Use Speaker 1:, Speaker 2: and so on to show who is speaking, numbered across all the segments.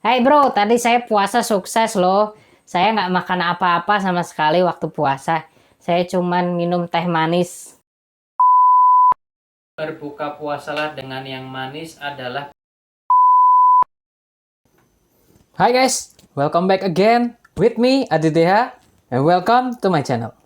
Speaker 1: Hai bro, tadi saya puasa sukses loh. Saya nggak makan apa-apa sama sekali waktu puasa. Saya cuman minum teh manis.
Speaker 2: Berbuka puasalah dengan yang manis adalah.
Speaker 3: Hi guys, welcome back again with me Aditya and welcome to my channel.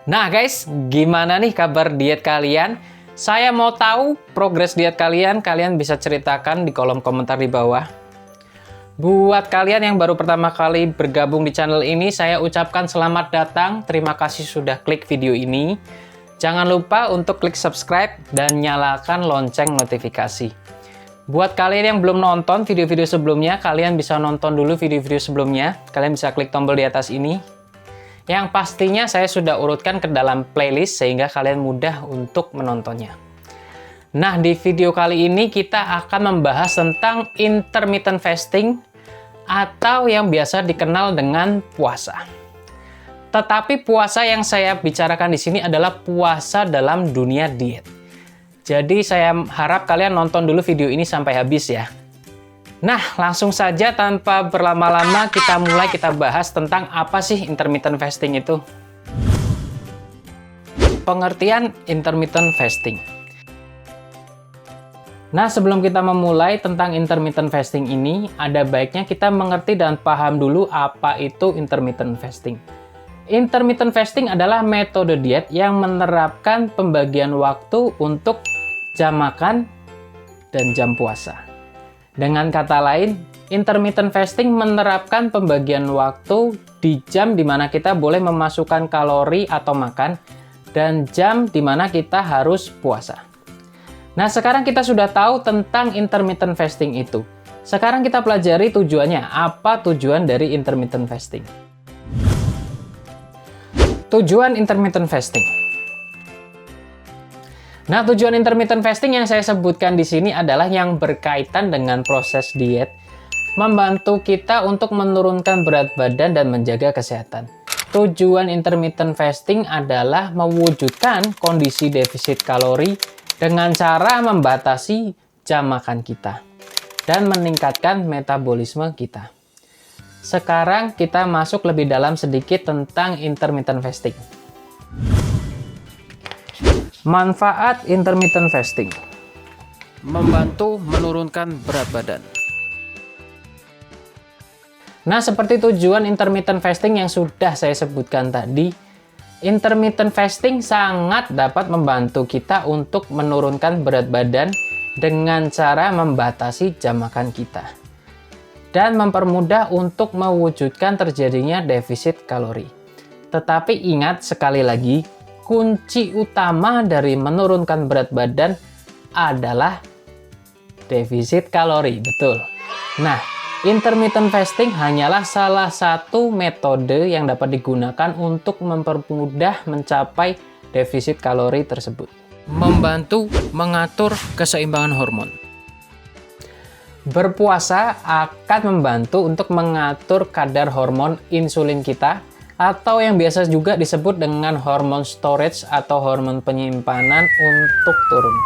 Speaker 3: Nah guys, gimana nih kabar diet kalian? Saya mau tahu progres diet kalian, kalian bisa ceritakan di kolom komentar di bawah. Buat kalian yang baru pertama kali bergabung di channel ini, saya ucapkan selamat datang, terima kasih sudah klik video ini. Jangan lupa untuk klik subscribe dan nyalakan lonceng notifikasi. Buat kalian yang belum nonton video-video sebelumnya, kalian bisa nonton dulu video-video sebelumnya. Kalian bisa klik tombol di atas ini. Yang pastinya saya sudah urutkan ke dalam playlist sehingga kalian mudah untuk menontonnya. Nah, di video kali ini kita akan membahas tentang intermittent fasting atau yang biasa dikenal dengan puasa. Tetapi puasa yang saya bicarakan di sini adalah puasa dalam dunia diet. Jadi saya harap kalian nonton dulu video ini sampai habis ya. Nah, langsung saja tanpa berlama-lama kita bahas tentang apa sih intermittent fasting itu. Pengertian intermittent fasting. Nah, sebelum kita memulai tentang intermittent fasting ini, ada baiknya kita mengerti dan paham dulu apa itu intermittent fasting. Intermittent fasting adalah metode diet yang menerapkan pembagian waktu untuk jam makan dan jam puasa. Dengan kata lain, intermittent fasting menerapkan pembagian waktu di jam di mana kita boleh memasukkan kalori atau makan dan jam di mana kita harus puasa. Nah, sekarang kita sudah tahu tentang intermittent fasting itu. Sekarang kita pelajari tujuannya. Apa tujuan dari intermittent fasting? Tujuan intermittent fasting. Nah, tujuan intermittent fasting yang saya sebutkan di sini adalah yang berkaitan dengan proses diet, membantu kita untuk menurunkan berat badan dan menjaga kesehatan. Tujuan intermittent fasting adalah mewujudkan kondisi defisit kalori dengan cara membatasi jam makan kita dan meningkatkan metabolisme kita. Sekarang kita masuk lebih dalam sedikit tentang intermittent fasting. Manfaat intermittent fasting. Membantu menurunkan berat badan. Nah, seperti tujuan intermittent fasting yang sudah saya sebutkan tadi, intermittent fasting sangat dapat membantu kita untuk menurunkan berat badan dengan cara membatasi jam makan kita dan mempermudah untuk mewujudkan terjadinya defisit kalori. Tetapi ingat sekali lagi, kunci utama dari menurunkan berat badan adalah defisit kalori, betul. Nah, intermittent fasting hanyalah salah satu metode yang dapat digunakan untuk mempermudah mencapai defisit kalori tersebut. Membantu mengatur keseimbangan hormon. Berpuasa akan membantu untuk mengatur kadar hormon insulin kita, atau yang biasa juga disebut dengan hormon storage atau hormon penyimpanan untuk turun.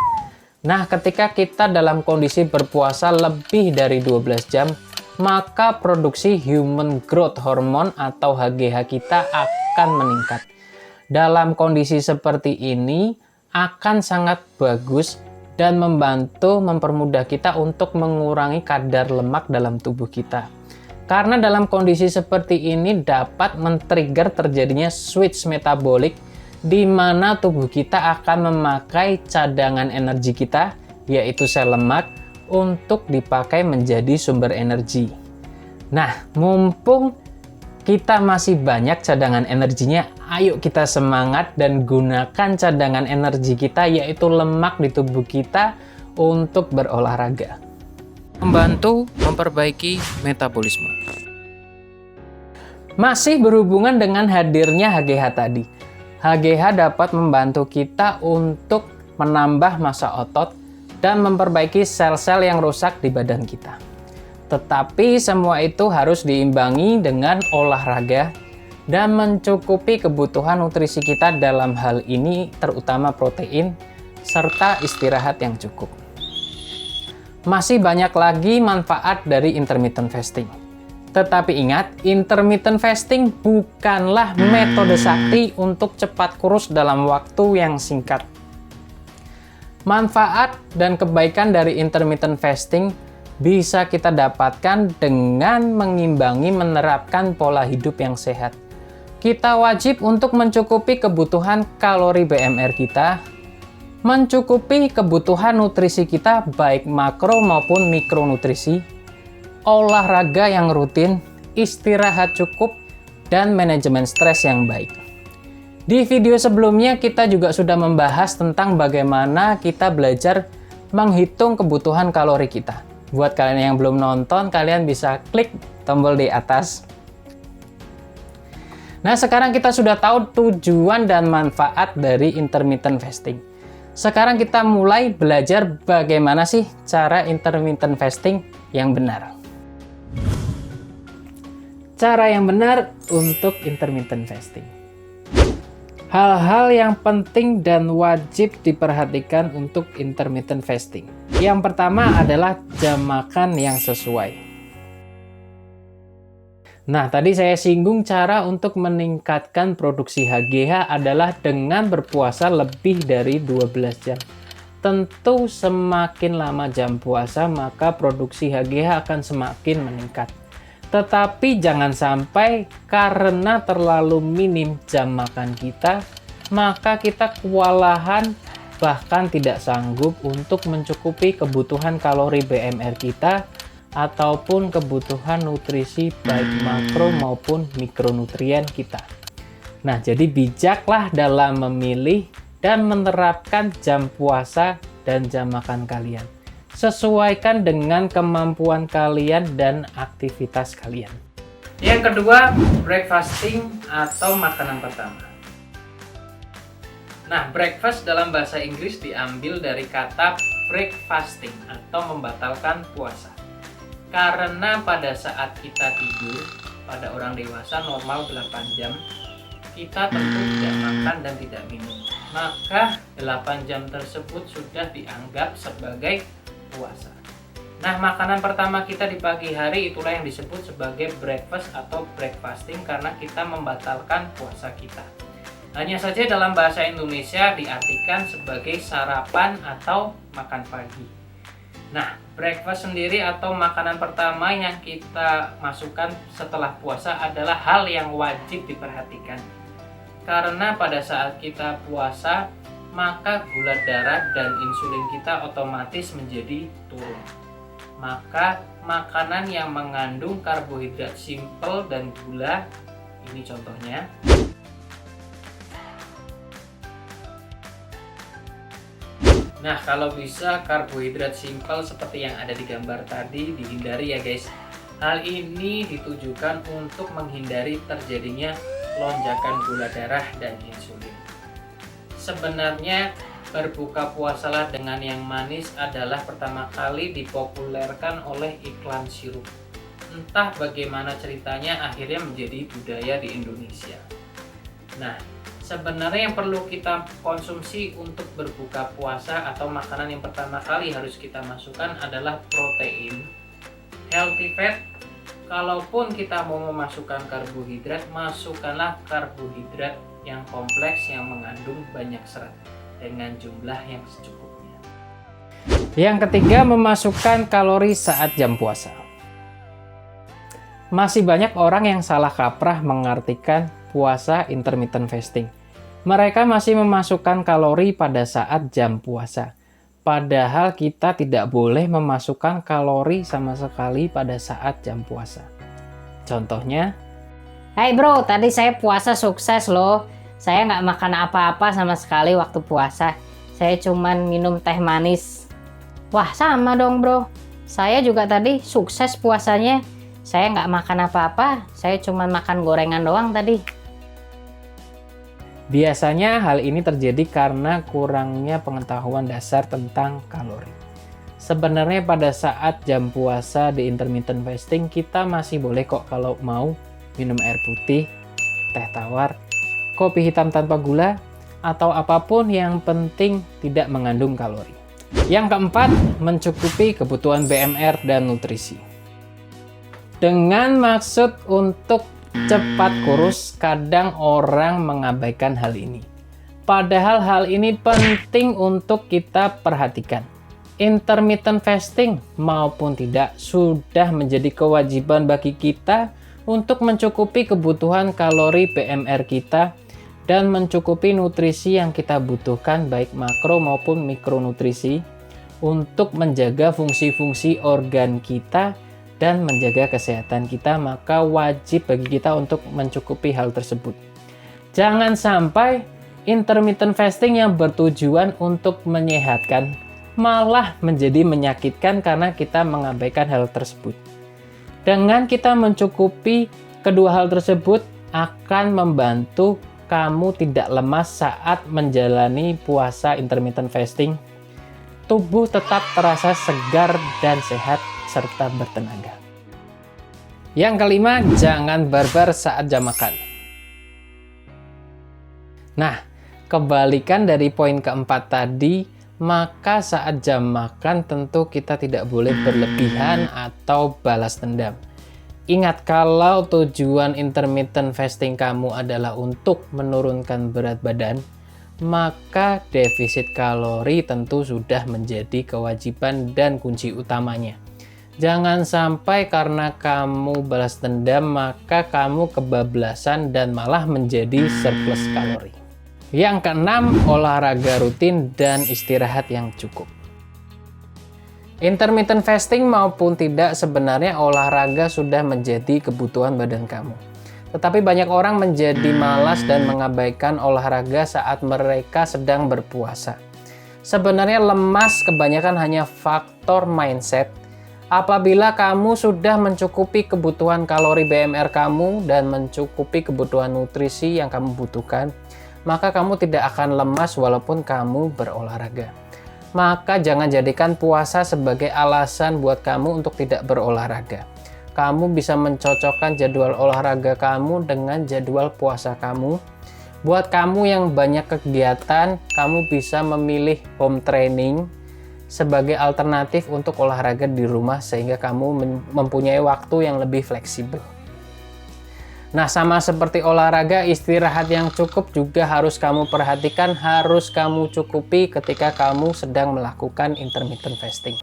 Speaker 3: Nah, ketika kita dalam kondisi berpuasa lebih dari 12 jam, maka produksi human growth hormone atau HGH kita akan meningkat. Dalam kondisi seperti ini akan sangat bagus dan membantu mempermudah kita untuk mengurangi kadar lemak dalam tubuh kita. Karena dalam kondisi seperti ini dapat men-trigger terjadinya switch metabolik di mana tubuh kita akan memakai cadangan energi kita, yaitu sel lemak, untuk dipakai menjadi sumber energi. Nah, mumpung kita masih banyak cadangan energinya, ayo kita semangat dan gunakan cadangan energi kita, yaitu lemak di tubuh kita, untuk berolahraga.
Speaker 2: Membantu memperbaiki metabolisme.
Speaker 3: Masih berhubungan dengan hadirnya HGH tadi. HGH dapat membantu kita untuk menambah massa otot dan memperbaiki sel-sel yang rusak di badan kita. Tetapi semua itu harus diimbangi dengan olahraga dan mencukupi kebutuhan nutrisi kita, dalam hal ini terutama protein serta istirahat yang cukup. Masih banyak lagi manfaat dari intermittent fasting. Tetapi ingat, intermittent fasting bukanlah metode sakti untuk cepat kurus dalam waktu yang singkat. Manfaat dan kebaikan dari intermittent fasting bisa kita dapatkan dengan mengimbangi menerapkan pola hidup yang sehat. Kita wajib untuk mencukupi kebutuhan kalori BMR kita, mencukupi kebutuhan nutrisi kita baik makro maupun mikronutrisi, olahraga yang rutin, istirahat cukup, dan manajemen stres yang baik. Di video sebelumnya kita juga sudah membahas tentang bagaimana kita belajar menghitung kebutuhan kalori kita. Buat kalian yang belum nonton, kalian bisa klik tombol di atas. Nah, sekarang kita sudah tahu tujuan dan manfaat dari intermittent fasting. Sekarang kita mulai belajar bagaimana sih cara intermittent fasting yang benar. Cara yang benar untuk intermittent fasting. Hal-hal yang penting dan wajib diperhatikan untuk intermittent fasting. Yang pertama adalah jam makan yang sesuai. Nah, tadi saya singgung cara untuk meningkatkan produksi HGH adalah dengan berpuasa lebih dari 12 jam. Tentu semakin lama jam puasa, maka produksi HGH akan semakin meningkat. Tetapi jangan sampai karena terlalu minim jam makan kita, maka kita kewalahan bahkan tidak sanggup untuk mencukupi kebutuhan kalori BMR kita ataupun kebutuhan nutrisi baik makro maupun mikronutrien kita. Nah, jadi bijaklah dalam memilih dan menerapkan jam puasa dan jam makan kalian. Sesuaikan dengan kemampuan kalian dan aktivitas kalian.
Speaker 2: Yang kedua, breakfasting atau makanan pertama. Nah, breakfast dalam bahasa Inggris diambil dari kata breakfasting atau membatalkan puasa. Karena pada saat kita tidur, pada orang dewasa normal 8 jam, kita tentu tidak makan dan tidak minum. Maka 8 jam tersebut sudah dianggap sebagai puasa. Nah, makanan pertama kita di pagi hari itulah yang disebut sebagai breakfast atau breakfasting karena kita membatalkan puasa kita. Hanya saja dalam bahasa Indonesia diartikan sebagai sarapan atau makan pagi. Nah, breakfast sendiri atau makanan pertama yang kita masukkan setelah puasa adalah hal yang wajib diperhatikan. Karena pada saat kita puasa, maka gula darah dan insulin kita otomatis menjadi turun. Maka makanan yang mengandung karbohidrat simpel dan gula, ini contohnya. Nah, kalau bisa karbohidrat simpel seperti yang ada di gambar tadi dihindari ya guys. Hal ini ditujukan untuk menghindari terjadinya lonjakan gula darah dan insulin. Sebenarnya berbuka puasalah dengan yang manis adalah pertama kali dipopulerkan oleh iklan sirup. Entah bagaimana ceritanya akhirnya menjadi budaya di Indonesia. Nah, sebenarnya yang perlu kita konsumsi untuk berbuka puasa atau makanan yang pertama kali harus kita masukkan adalah protein, healthy fat. Kalaupun kita mau memasukkan karbohidrat, masukkanlah karbohidrat yang kompleks yang mengandung banyak serat dengan jumlah yang secukupnya.
Speaker 3: Yang ketiga, memasukkan kalori saat jam puasa. Masih banyak orang yang salah kaprah mengartikan puasa intermittent fasting. Mereka masih memasukkan kalori pada saat jam puasa. Padahal kita tidak boleh memasukkan kalori sama sekali pada saat jam puasa. Contohnya,
Speaker 1: Hai bro, tadi saya puasa sukses loh. Saya nggak makan apa-apa sama sekali waktu puasa. Saya cuman minum teh manis. Wah sama dong bro. Saya juga tadi sukses puasanya. Saya nggak makan apa-apa. Saya cuman makan gorengan doang tadi.
Speaker 3: biasanya hal ini terjadi karena kurangnya pengetahuan dasar tentang kalori. Sebenarnya pada saat jam puasa di intermittent fasting, kita masih boleh kok kalau mau minum air putih, teh tawar, kopi hitam tanpa gula, atau apapun yang penting tidak mengandung kalori. Yang keempat, mencukupi kebutuhan BMR dan nutrisi. Dengan maksud untuk cepat kurus, kadang orang mengabaikan hal ini. Padahal hal ini penting untuk kita perhatikan. Intermittent fasting maupun tidak sudah menjadi kewajiban bagi kita untuk mencukupi kebutuhan kalori BMR kita dan mencukupi nutrisi yang kita butuhkan baik makro maupun mikronutrisi untuk menjaga fungsi-fungsi organ kita dan menjaga kesehatan kita, maka wajib bagi kita untuk mencukupi hal tersebut. Jangan sampai intermittent fasting yang bertujuan untuk menyehatkan malah menjadi menyakitkan karena kita mengabaikan hal tersebut. Dengan kita mencukupi kedua hal tersebut akan membantu kamu tidak lemas saat menjalani puasa intermittent fasting. Tubuh tetap terasa segar dan sehat serta bertenaga. Yang kelima, jangan barbar saat jam makan. Nah, kebalikan dari poin keempat tadi, maka saat jam makan tentu kita tidak boleh berlebihan atau balas dendam. Ingat, kalau tujuan intermittent fasting kamu adalah untuk menurunkan berat badan, maka defisit kalori tentu sudah menjadi kewajiban dan kunci utamanya. Jangan sampai karena kamu balas dendam, maka kamu kebablasan dan malah menjadi surplus kalori. Yang keenam, olahraga rutin dan istirahat yang cukup. Intermittent fasting maupun tidak, sebenarnya olahraga sudah menjadi kebutuhan badan kamu. Tetapi banyak orang menjadi malas dan mengabaikan olahraga saat mereka sedang berpuasa. Sebenarnya lemas kebanyakan hanya faktor mindset. Apabila kamu sudah mencukupi kebutuhan kalori BMR kamu dan mencukupi kebutuhan nutrisi yang kamu butuhkan, maka kamu tidak akan lemas walaupun kamu berolahraga. Maka jangan jadikan puasa sebagai alasan buat kamu untuk tidak berolahraga. Kamu bisa mencocokkan jadwal olahraga kamu dengan jadwal puasa kamu. Buat kamu yang banyak kegiatan, kamu bisa memilih home training sebagai alternatif untuk olahraga di rumah sehingga kamu mempunyai waktu yang lebih fleksibel. Nah, sama seperti olahraga, istirahat yang cukup juga harus kamu perhatikan, harus kamu cukupi ketika kamu sedang melakukan intermittent fasting.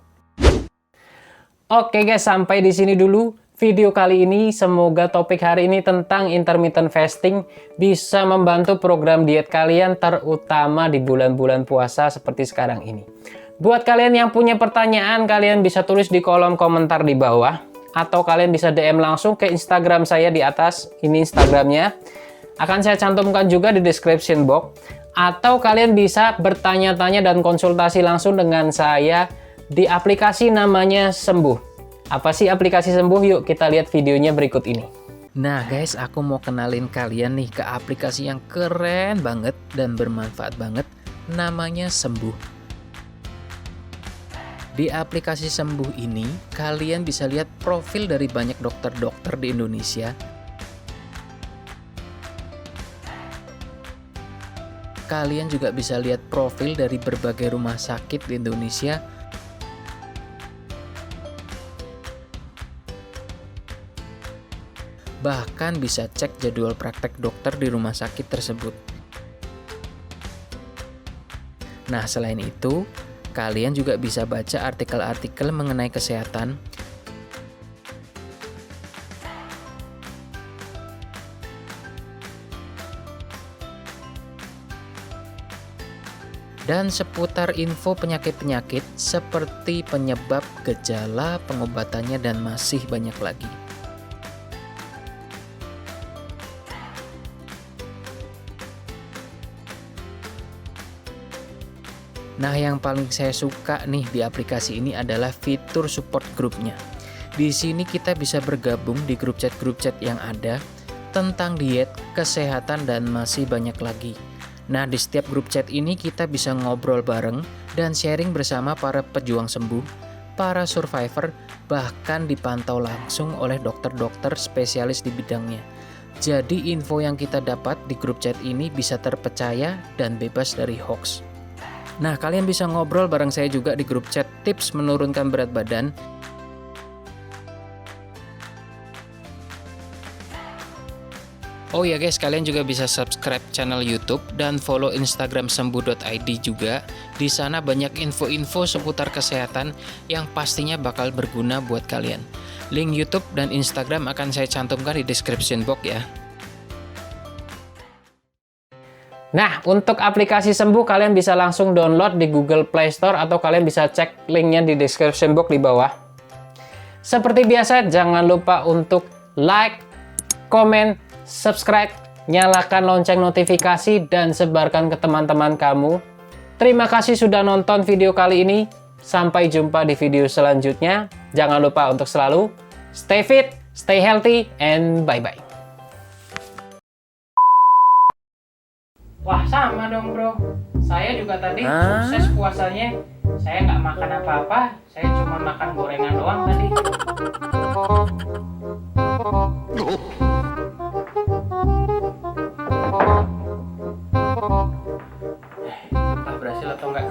Speaker 3: Oke guys, sampai di sini dulu video kali ini. Semoga topik hari ini tentang intermittent fasting bisa membantu program diet kalian, terutama di bulan-bulan puasa seperti sekarang ini. Buat kalian yang punya pertanyaan, kalian bisa tulis di kolom komentar di bawah. Atau kalian bisa DM langsung ke Instagram saya di atas. Ini Instagramnya. Akan saya cantumkan juga di description box. Atau kalian bisa bertanya-tanya dan konsultasi langsung dengan saya di aplikasi namanya Sembuh. Apa sih aplikasi Sembuh? Yuk kita lihat videonya berikut ini. Nah guys, aku mau kenalin kalian nih ke aplikasi yang keren banget dan bermanfaat banget. Namanya Sembuh. Di aplikasi Sembuh ini, kalian bisa lihat profil dari banyak dokter-dokter di Indonesia. Kalian juga bisa lihat profil dari berbagai rumah sakit di Indonesia. Bahkan bisa cek jadwal praktek dokter di rumah sakit tersebut. Nah, selain itu, kalian juga bisa baca artikel-artikel mengenai kesehatan. dan seputar info penyakit-penyakit seperti penyebab, gejala, pengobatannya, dan masih banyak lagi. Nah, yang paling saya suka nih di aplikasi ini adalah fitur support grupnya. Di sini kita bisa bergabung di grup chat yang ada tentang diet, kesehatan, dan masih banyak lagi. Nah, di setiap grup chat ini kita bisa ngobrol bareng dan sharing bersama para pejuang sembuh, para survivor, bahkan dipantau langsung oleh dokter-dokter spesialis di bidangnya. Jadi info yang kita dapat di grup chat ini bisa terpercaya dan bebas dari hoax. Nah, kalian bisa ngobrol bareng saya juga di grup chat tips menurunkan berat badan. Oh ya guys, kalian juga bisa subscribe channel YouTube dan follow Instagram sembuh.id juga. Di sana banyak info-info seputar kesehatan yang pastinya bakal berguna buat kalian. Link YouTube dan Instagram akan saya cantumkan di description box ya. Nah, untuk aplikasi Sembuh kalian bisa langsung download di Google Play Store atau kalian bisa cek linknya di description box di bawah. Seperti biasa, jangan lupa untuk like, komen, subscribe, nyalakan lonceng notifikasi, dan sebarkan ke teman-teman kamu. Terima kasih sudah nonton video kali ini. Sampai jumpa di video selanjutnya. Jangan lupa untuk selalu stay fit, stay healthy, and bye-bye.
Speaker 2: Wah, sama dong bro. Saya juga tadi sukses puasanya. Saya nggak makan apa-apa. Saya cuma makan gorengan doang tadi. Entah berhasil atau enggak.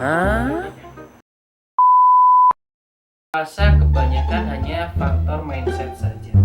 Speaker 2: Puasa kebanyakan hanya faktor mindset saja.